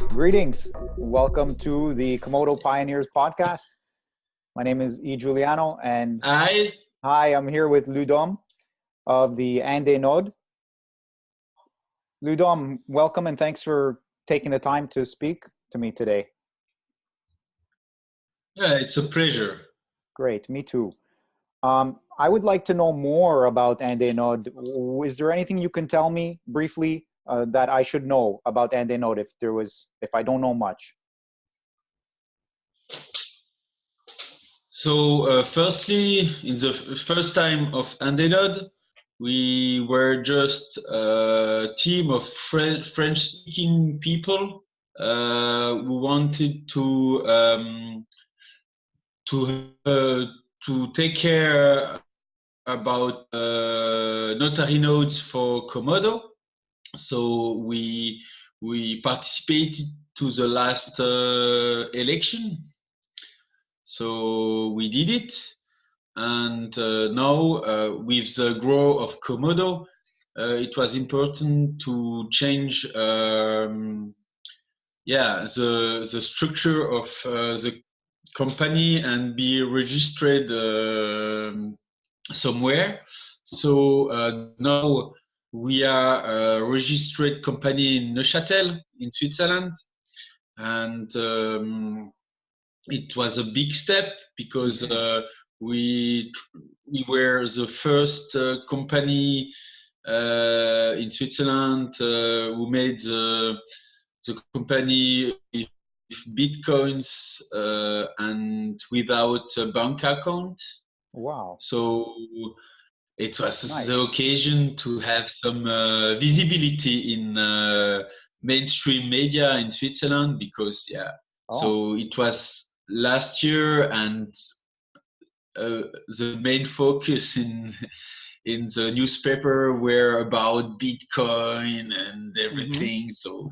Greetings. Welcome to the Komodo Pioneers podcast. My name is E. Giuliano, and I hi, I'm here with Ludom of the Ande Node. Ludom, welcome and thanks for taking the time to speak to me today. Yeah, it's a pleasure. Great, me too. I would like to know more about Ande Node. Is there anything you can tell me briefly that I should know about Ande Node if I don't know much? So, firstly, in the first time of Andenod, we were just a team of French-speaking people who wanted to take care about notary nodes for Komodo. So we participated to the last election. So we did it, and now with the growth of Komodo, it was important to change, the structure of the company and be registered somewhere. So now we are a registered company in Neuchâtel in Switzerland, and it was a big step because we were the first company in Switzerland who made the company with bitcoins and without a bank account. Wow. So it was Nice. the occasion to have some visibility in mainstream media in Switzerland because so it was last year, and the main focus in the newspaper were about Bitcoin and everything. So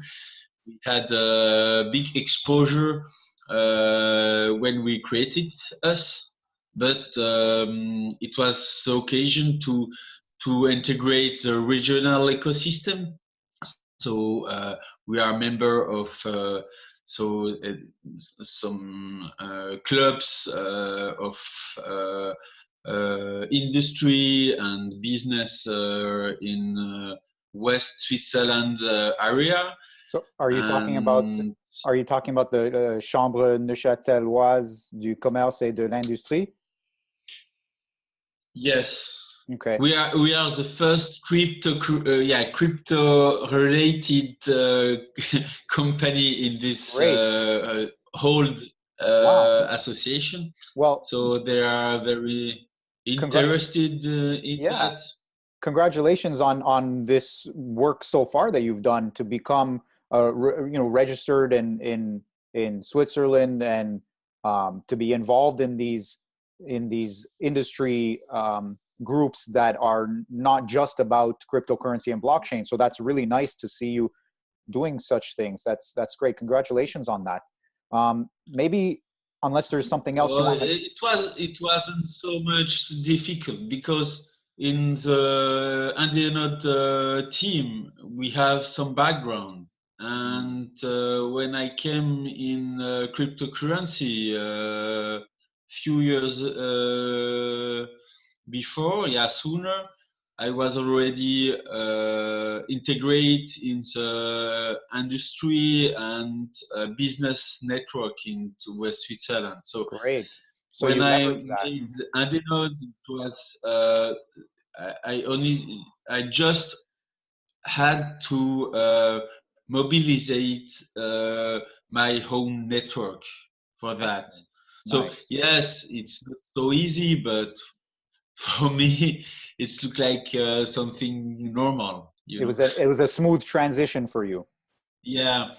we had a big exposure when we created us, but it was the occasion to integrate the regional ecosystem. So we are a member of some clubs of industry and business in West Switzerland area. So are you talking about the Chambre neuchâteloise du commerce et de l'industrie? Yes. Okay. We are the first crypto related company in this whole association. Well, so they are very interested in that. Congratulations on this work so far that you've done to become registered in Switzerland and to be involved in these industry groups that are not just about cryptocurrency and blockchain. So that's really nice to see you doing such things. That's great. Congratulations on that. Maybe unless there's something else you want to... It wasn't so much difficult because in the Andenod team we have some background, and when I came in cryptocurrency few years before, sooner, I was already integrated in the industry and business network into West Switzerland. So great. So when I made Andenod, it was I just had to mobilize my home network for that. So yes, it's not so easy, but for me, it looked like something normal. It was a smooth transition for you. Yeah.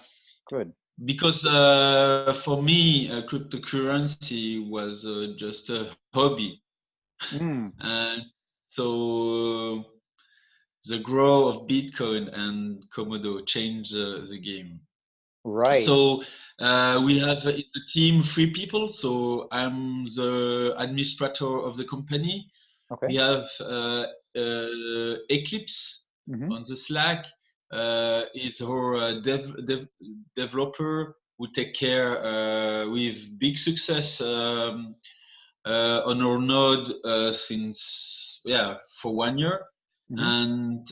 Good. Because for me, cryptocurrency was just a hobby, and so the growth of Bitcoin and Komodo changed the game. Right. So we have it's a team, 3 people. So I'm the administrator of the company. Okay. We have Eclipse Mm-hmm. on the Slack is our developer who take care with big success on our node since for 1 year. Mm-hmm. And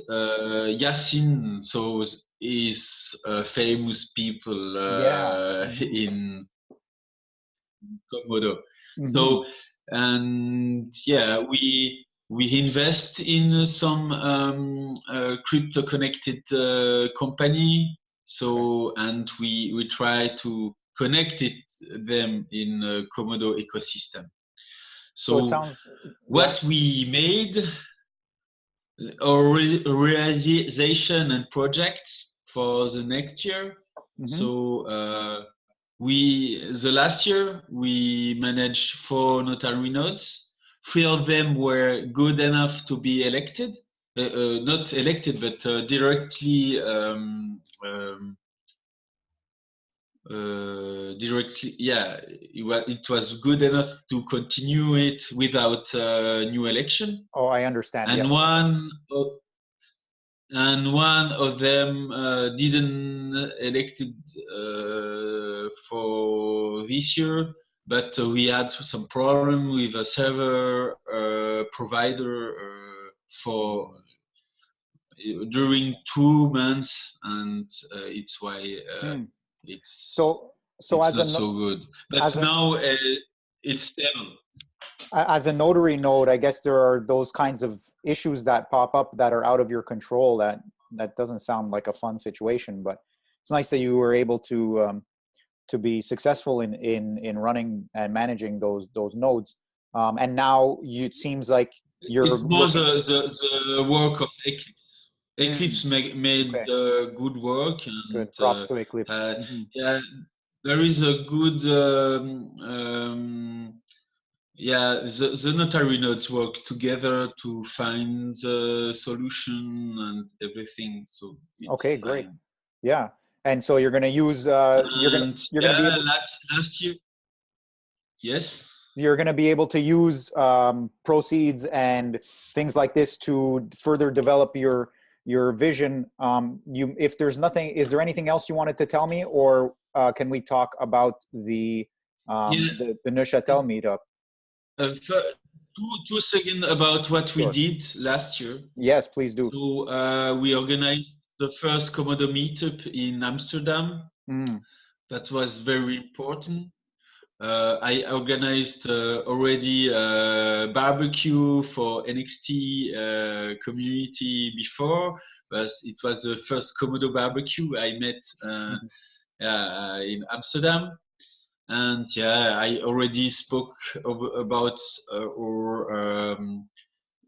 Yasin, so is famous people in Komodo. Mm-hmm. So and we invest in some crypto connected company. So and we try to connect them in Komodo ecosystem. So it So sounds, what we made, our realization and projects for the next year. Mm-hmm. So the last year we managed 4 notary nodes. 3 of them were good enough to be elected, not elected, but directly it was good enough to continue it without new election. Oh, I understand. And Yes. one of them didn't elected for this year, but we had some problem with a server provider for during 2 months, and it's why it's as not so good. But now it's stable. As a notary node, I guess there are those kinds of issues that pop up that are out of your control. That doesn't sound like a fun situation, but it's nice that you were able to be successful in running and managing those nodes. And now it seems like you're. It's more the work of Eclipse. Eclipse made good work, and good. Props to Eclipse. Yeah, there is a good. The notary nodes work together to find the solution and everything. So it's okay, great. fine. Yeah, and so you're going to use. You're going to be able. Last year. Yes. You're going to be able to use proceeds and things like this to further develop your vision. If there's nothing, is there anything else you wanted to tell me, or can we talk about the Neuchâtel meetup? 2 seconds about what we did last year. Yes, please do. So we organized the first Komodo meetup in Amsterdam. That was very important. I organized already a barbecue for NXT community before, but it was the first Komodo barbecue I met in Amsterdam. And I already spoke about our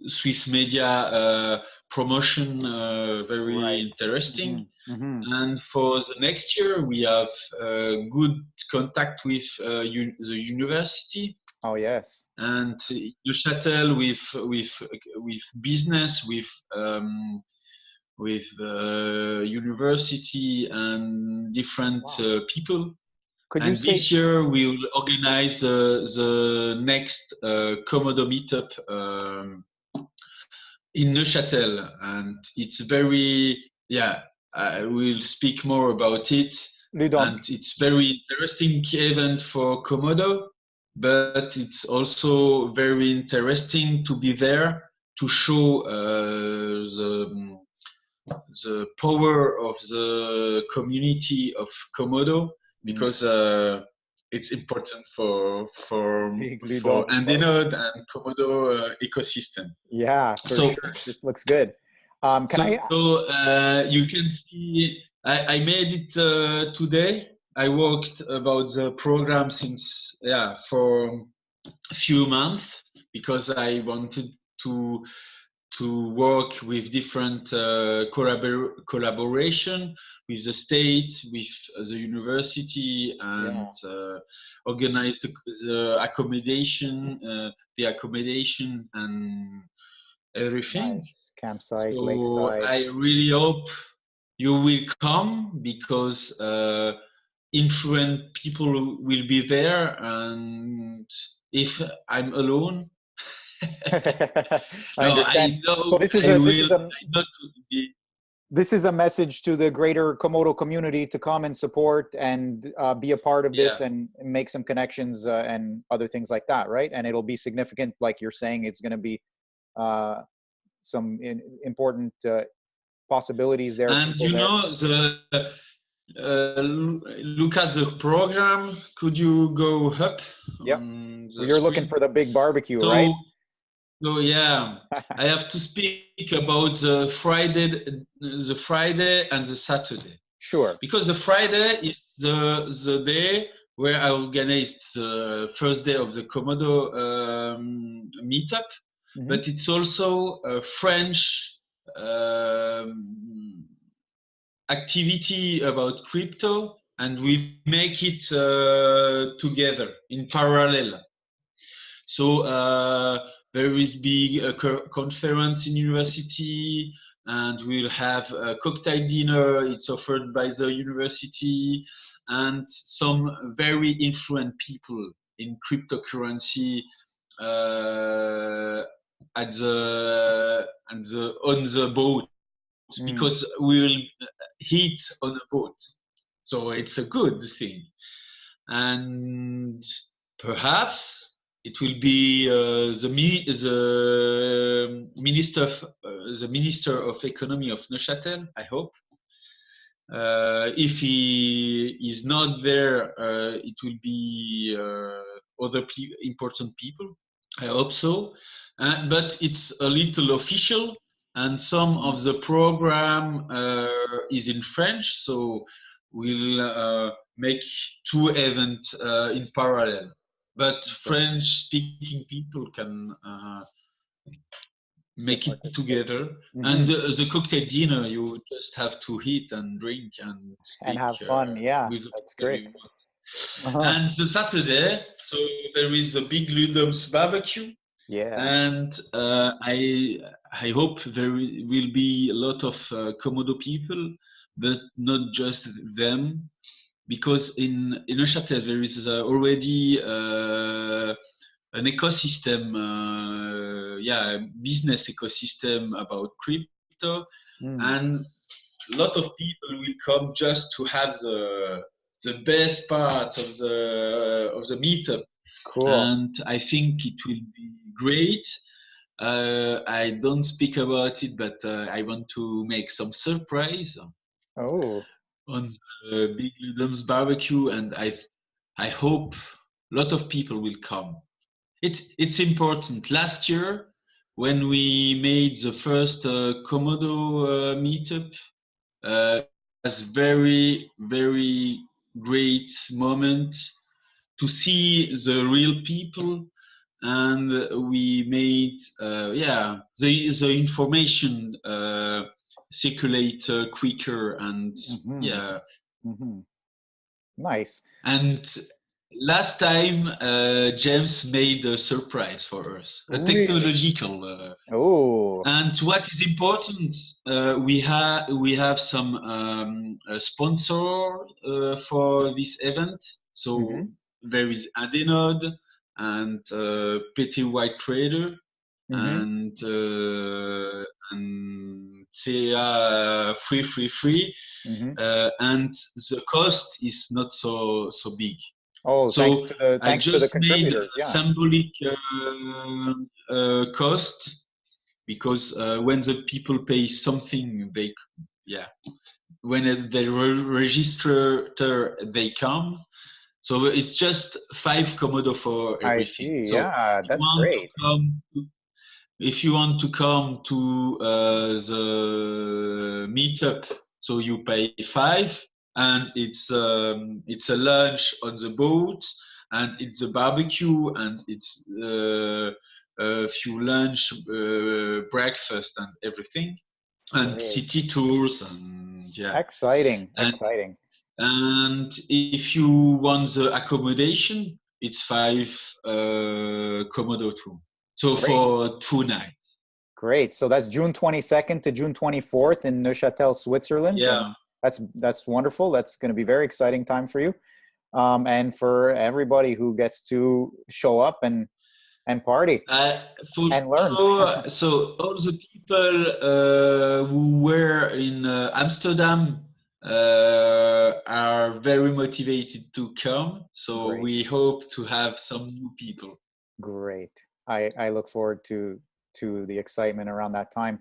Swiss media promotion, very interesting. And for the next year, we have good contact with the university. Oh yes. And Neuchâtel with business, with university and different people. And this year we will organize the next Komodo meetup in Neuchâtel, and it's very I will speak more about it. And it's very interesting event for Komodo, but it's also very interesting to be there to show the power of the community of Komodo, because it's important for Andinode and Komodo ecosystem. Yeah, sure. This looks good. So you can see I made it today. I worked about the program since for a few months, because I wanted to work with different collaboration with the state, with the university, and organize the accommodation and everything. Nice. Campsite, so lakeside. I really hope you will come, because influent people will be there, and if I'm alone, I understand. I know so this is I a, will this is a, not be. this is a message to the greater Komodo community to come and support and be a part of this Yeah. and make some connections and other things like that, right? And it'll be significant, like you're saying. It's going to be some important possibilities there. And People you there. know, look at the program. Could you go up Yep. on the You're looking screen? for the big barbecue, right? So yeah, I have to speak about the Friday and the Saturday. Sure. Because the Friday is the day where I organized the first day of the Komodo meetup, but it's also a French activity about crypto, and we make it together in parallel. So there is big conference in university, and we'll have a cocktail dinner. It's offered by the university, and some very influential people in cryptocurrency on the boat, because we'll hit on a boat. So it's a good thing, and perhaps it will be the minister of economy of Neuchâtel, I hope. If he is not there, it will be other important people. I hope so. But it's a little official, and some of the program is in French, so we'll make two events in parallel. But French-speaking people can make it together. And the cocktail dinner, you just have to eat and drink and speak and have fun. Yeah, with that's great. And the Saturday, so there is a big Ludum's barbecue. Yeah. And I hope there will be a lot of Komodo people, but not just them, because in Neuchâtel there is already an ecosystem, business ecosystem about crypto, and a lot of people will come just to have the best part of the meetup. Cool. And I think it will be great. I don't speak about it, but I want to make some surprise on the Big Ludum's barbecue, and I hope a lot of people will come. It's important. Last year, when we made the first Komodo meetup, was very, very great moment to see the real people, and we made the information circulate quicker, and nice. And last time James made a surprise for us, a technological and what is important, we have some sponsor for this event. So there is Adenode and Petit White Trader and CA free, and the cost is not so big. Oh, so thanks to the contributors. Made a symbolic cost, because when the people pay something, when they register, they come. So it's just 5 Komodo for everything. I see. So yeah, that's great. If you want to come to the meetup, so you pay 5, and it's a lunch on the boat, and it's a barbecue, and it's a few lunch, breakfast, and everything, and city tours, and exciting. And if you want the accommodation, it's 5 Komodo too. So for 2 nights. Great. So that's June 22nd to June 24th in Neuchâtel, Switzerland. Yeah. And that's wonderful. That's going to be a very exciting time for you. And for everybody who gets to show up and and party For and learn. sure. So all the people who were in Amsterdam are very motivated to come. So Great. we hope to have some new people. Great. I look forward to the excitement around that time.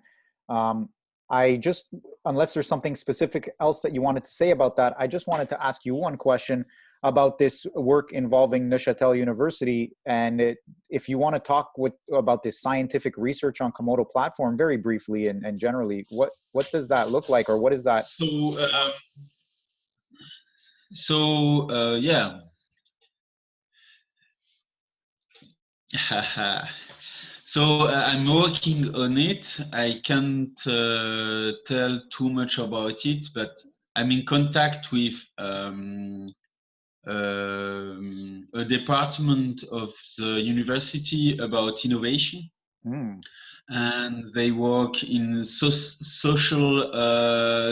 Um, I just, unless there's something specific else that you wanted to say about that, I just wanted to ask you one question about this work involving Neuchâtel University, and if you want to talk about this scientific research on Komodo platform very briefly and generally, what does that look like, or what is that? So yeah. So I'm working on it. I can't tell too much about it, but I'm in contact with a department of the university about innovation, and they work in social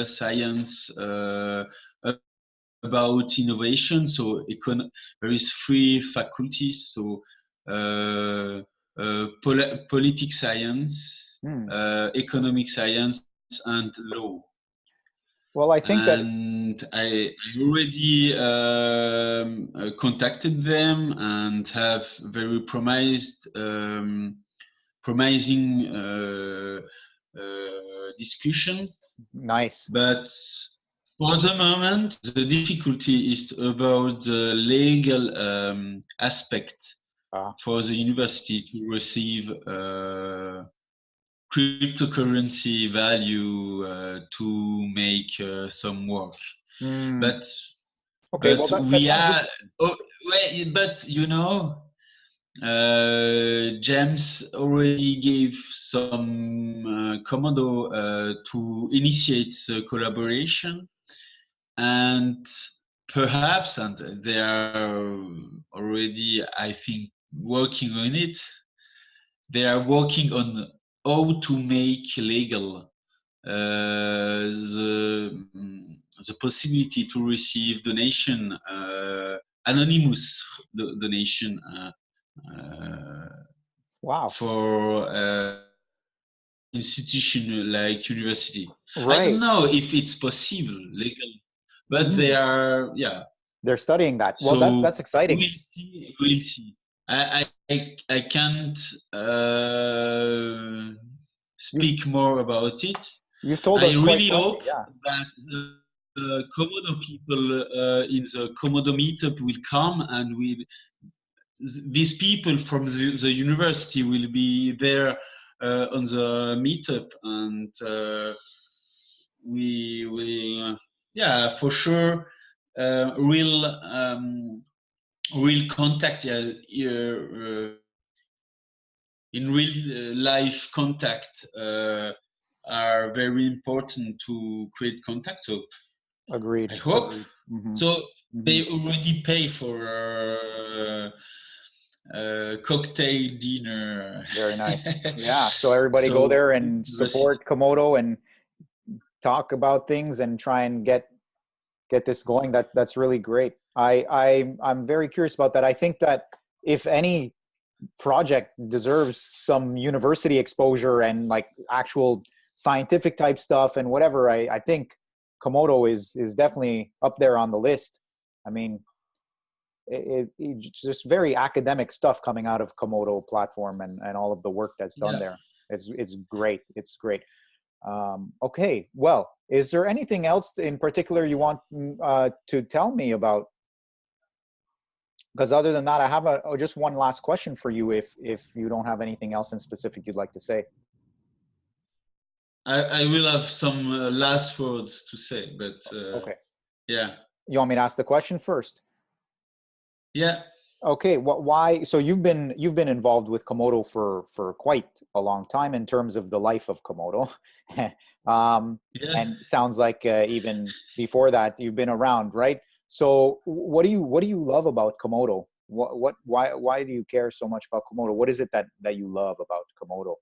science about innovation. So there is 3 faculties. So politics science, economic science, and law. Well, I think and I already contacted them and have very promising discussion. nice. But for the moment, the difficulty is about the legal aspect for the university to receive cryptocurrency value to make some work. But okay, but well, we are. Oh, but you know, James already gave some Komodo to initiate the collaboration, and perhaps, and they are already, I think, working on it. They are working on how to make legal the possibility to receive donation, anonymous donation. Wow. For institution like university. Right. I don't know if it's possible legal, but they are, yeah. They're studying that. So well, that's exciting. We'll see. We'll see. I can't speak more about it. You've told I us really quite hope yeah. that the Komodo people in the Komodo meetup will come, and these people from the university will be there on the meetup, and we will, yeah, for sure, real contact, in real life contact are very important to create contact. So Agreed. I hope. Agreed. Mm-hmm. So they already pay for cocktail dinner. Very nice. Yeah. So everybody go there and support Komodo and talk about things and try and get this going. That's really great. I'm very curious about that. I think that if any project deserves some university exposure and like actual scientific type stuff and whatever, I think Komodo is definitely up there on the list. I mean, it's just very academic stuff coming out of Komodo platform and all of the work that's done there. It's great. It's great. Okay. Well, is there anything else in particular you want to tell me about? Because other than that, I have just one last question for you. If you don't have anything else in specific you'd like to say. I will have some last words to say, but okay. Yeah. You want me to ask the question first? Yeah. Okay. Why? So you've been involved with Komodo for quite a long time in terms of the life of Komodo, and sounds like even before that you've been around, right? So what do you love about Komodo? Why do you care so much about Komodo? What is it that you love about Komodo?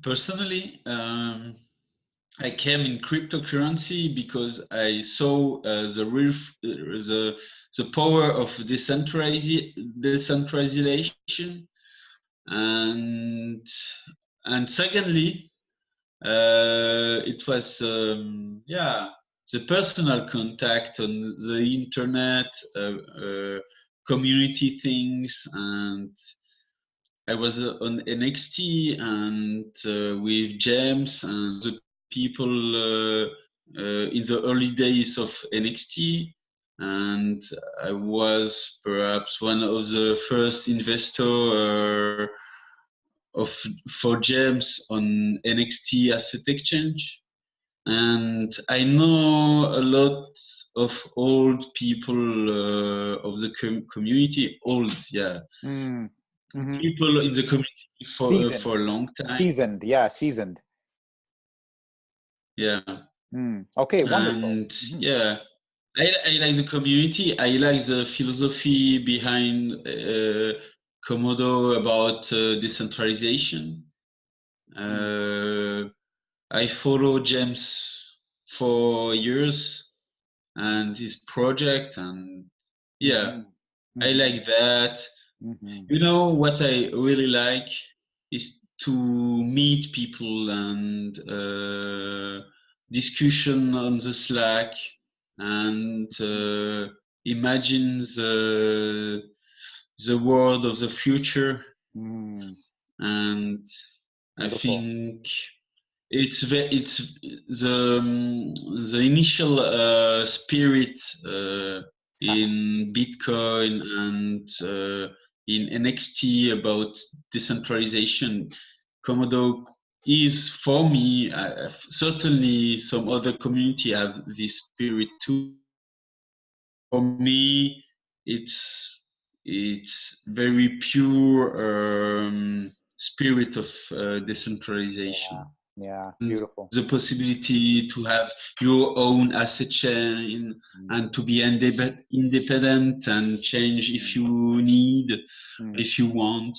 Personally, I came in cryptocurrency because I saw the power of decentralization, and secondly, it was the personal contact on the internet, community things, and I was on NXT and with James and the people in the early days of NXT, and I was perhaps one of the first investor for James on NXT Asset Exchange, and I know a lot of old people of the community. Old, yeah, Mm. Mm-hmm. people in the community Seasoned. for a long time. Seasoned. Yeah, seasoned. Yeah, Okay, wonderful. and yeah, I like the community. I like the philosophy behind Komodo about decentralization. I follow James for years and his project, and yeah, I like that. You know what I really like is to meet people and discussion on the Slack and imagine the world of the future. And I Beautiful. think it's the initial spirit in Bitcoin and in NXT about decentralization. Komodo is, for me, certainly some other community have this spirit too. For me, it's very pure spirit of decentralization. Yeah, beautiful. The possibility to have your own asset chain and to be independent and change if you need, if you want,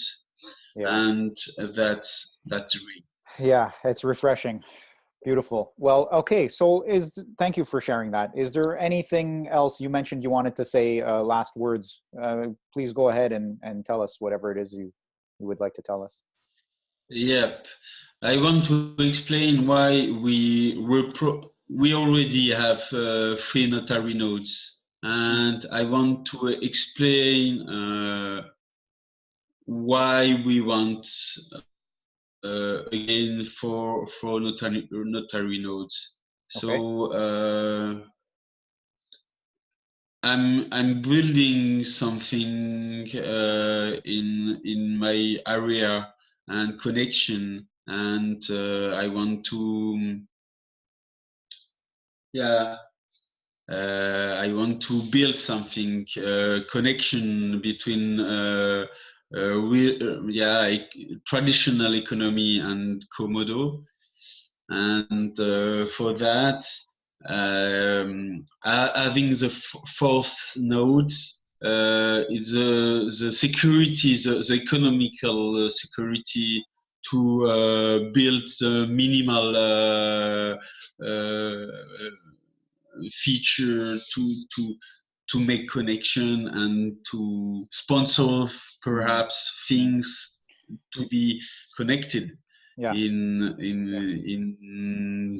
and that's great. Yeah, it's refreshing. Beautiful. Well, okay. So thank you for sharing that. Is there anything else you mentioned you wanted to say, last words? Please go ahead and tell us whatever it is you would like to tell us. Yep. I want to explain why we already have 3 notary nodes, and I want to explain why we want again for notary nodes. Okay. So I'm building something in my area and connection, and I want to I want to build something connection between traditional economy and Komodo, and for that having the fourth node is the security, the economical security to build the minimal feature to make connection and to sponsor perhaps things to be connected in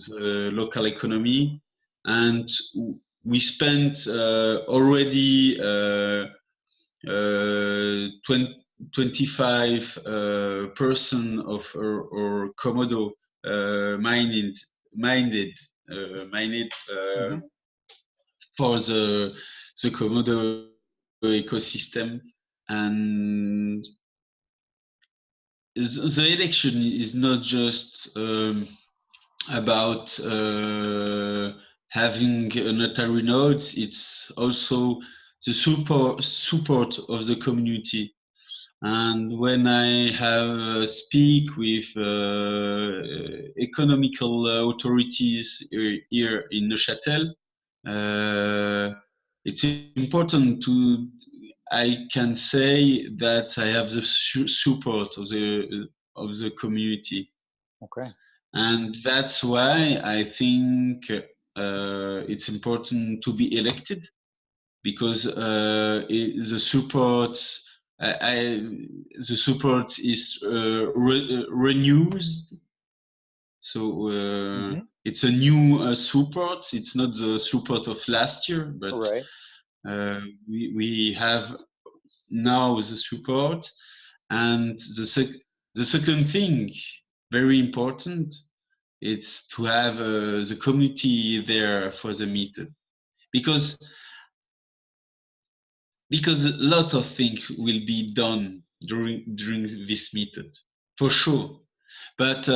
the local economy. And we spent already 25% of our Komodo mined for the Komodo ecosystem, and the election is not just about having a notary node. It's also the support of the community. And when I have speak with economical authorities here in Neuchâtel, it's important to, I can say that I have the support of the community. Okay. And that's why I think it's important to be elected, because the support the support is renewed. So it's a new support. It's not the support of last year, but Right. we have now the support. And the second thing, very important, it's to have the community there for the meetup, because a lot of things will be done during this meetup, for sure. But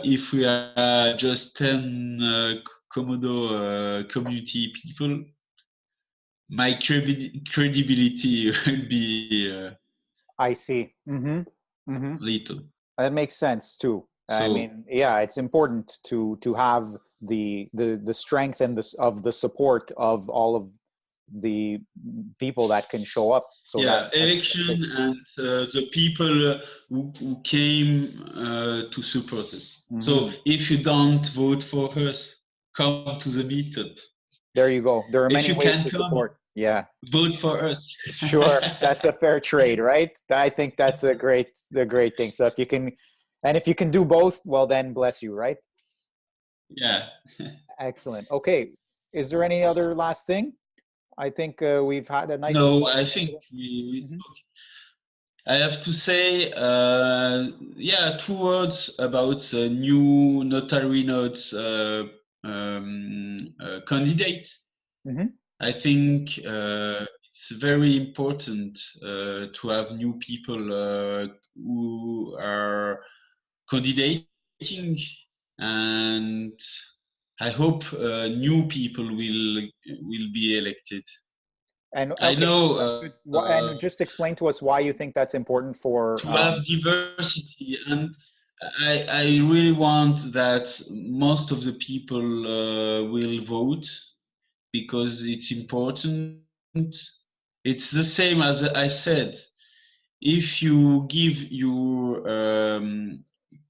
if we are just 10 Komodo community people, my credibility will be I see. little. That makes sense too. I So mean, yeah, it's important to have the strength and of the support of all of the people that can show up. So yeah, that's election great. and the people who came to support us. So if you don't vote for us, come to the meetup. There you go. There are If many you ways can to come, support. Yeah, vote for us. sure. That's a fair trade, right? I think that's a great thing. So if you can do both, well then bless you, right? Yeah. Excellent. Okay. Is there any other last thing? I think we've had a nice No, discussion. I think we Mhm. I have to say, yeah, 2 words about the new notary notes candidate. Mhm. I think it's very important to have new people who are candidating, and I hope new people will be elected. And I okay, know that's good. And just explain to us why you think that's important for. to have diversity, and I really want that most of the people will vote, because it's important. It's the same as I said. If you give your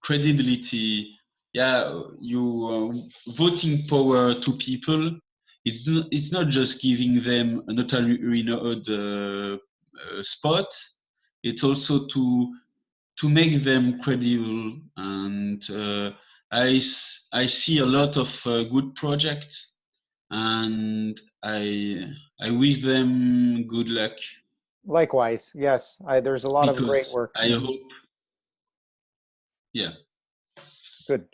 credibility, yeah, your voting power to people, it's not just giving them a notary node spot. It's also to make them credible. And I see a lot of good projects, and I wish them good luck, Likewise, yes. There's a lot of great because work. I Mhm. hope, yeah. Good.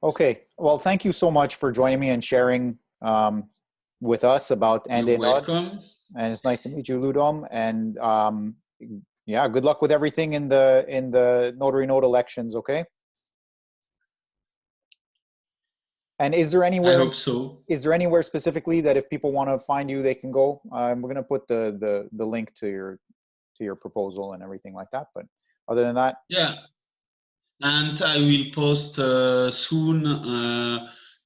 Okay. Well, thank you so much for joining me and sharing with us about You're Ande Nod. welcome. And it's nice to meet you, Ludom. And yeah, good luck with everything in the Notary Node elections. Okay. And I hope so. is there anywhere specifically that if people want to find you, they can go? We're gonna put the link to your proposal and everything like that. But other than that, Yeah, and I will post soon.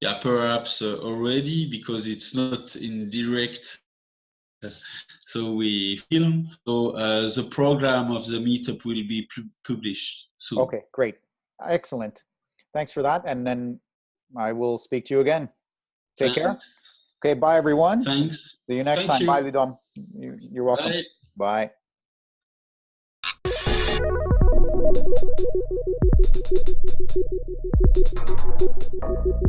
Yeah, perhaps already, because it's not in direct. So we film. So the program of the meetup will be published soon. okay, great, excellent. Thanks for that, and then I will speak to you again. Take care. Thanks. Okay, bye everyone. Thanks. See you next Thank time. Bye, you. Ludom. You're welcome. Bye. Bye.